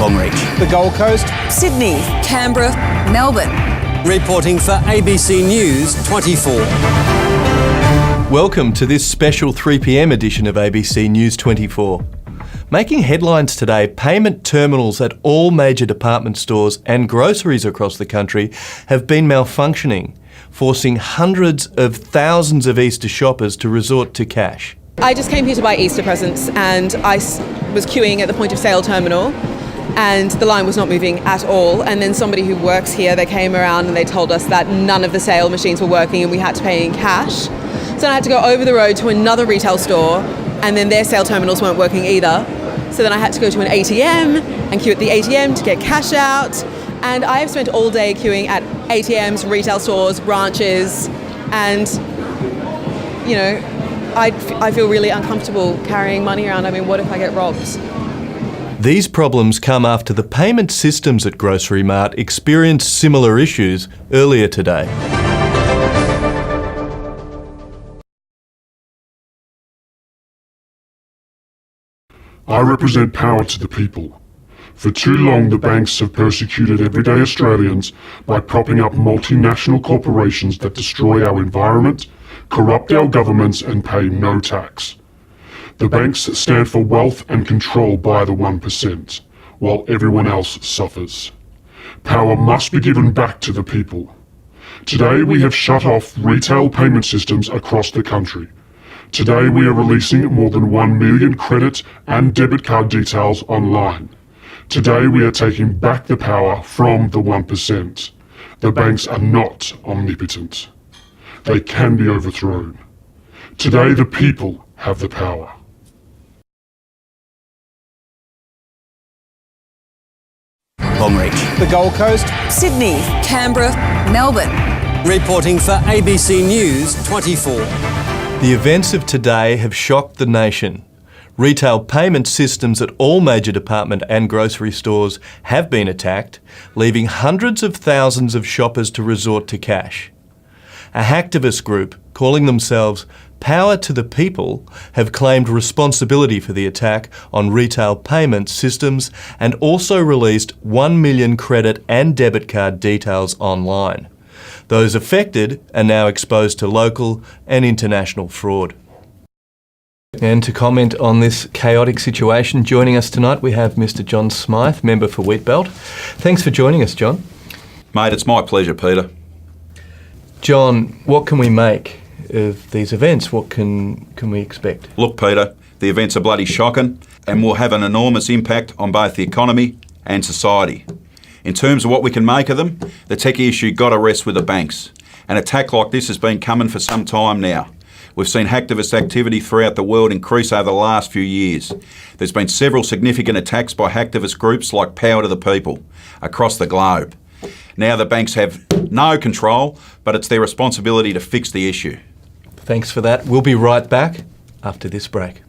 Longreach, the Gold Coast, Sydney, Canberra, Melbourne. reporting for ABC News 24. Welcome to this special 3pm edition of ABC News 24. Making headlines today, payment terminals at all major department stores and groceries across the country have been malfunctioning, forcing hundreds of thousands of Easter shoppers to resort to cash. I just came here to buy Easter presents and I was queuing at the point of sale terminal and the line was not moving at all, and then somebody who works here, they came around and they told us that none of the sale machines were working and we had to pay in cash. So then I had to go over the road to another retail store and then their sale terminals weren't working either. So then I had to go to an ATM and queue at the ATM to get cash out. And I have spent all day queuing at ATMs, retail stores, branches, and you know, I feel really uncomfortable carrying money around. I mean, what if I get robbed? These problems come after the payment systems at Grocery Mart experienced similar issues earlier today. I represent power to the people. For too long, the banks have persecuted everyday Australians by propping up multinational corporations that destroy our environment, corrupt our governments and pay no tax. The banks stand for wealth and control by the 1%, while everyone else suffers. Power must be given back to the people. Today we have shut off retail payment systems across the country. Today we are releasing more than 1 million credit and debit card details online. Today we are taking back the power from the 1%. The banks are not omnipotent. They can be overthrown. Today the people have the power. Longreach, the Gold Coast, Sydney, Canberra, Melbourne. reporting for ABC News 24. The events of today have shocked the nation. Retail payment systems at all major department and grocery stores have been attacked, leaving hundreds of thousands of shoppers to resort to cash. A hacktivist group, calling themselves Power to the People, have claimed responsibility for the attack on retail payment systems and also released 1 million credit and debit card details online. Those affected are now exposed to local and international fraud. And to comment on this chaotic situation, joining us tonight we have Mr John Smythe, member for Wheatbelt. Thanks for joining us, John. Mate, it's my pleasure, Peter. John, what can we make of these events? What can we expect? Look, Peter, the events are bloody shocking and will have an enormous impact on both the economy and society. In terms of what we can make of them, the techie issue got to rest with the banks. An attack like this has been coming for some time now. We've seen hacktivist activity throughout the world increase over the last few years. There's been several significant attacks by hacktivist groups like Power to the People across the globe. Now the banks have no control, but it's their responsibility to fix the issue. Thanks for that. We'll be right back after this break.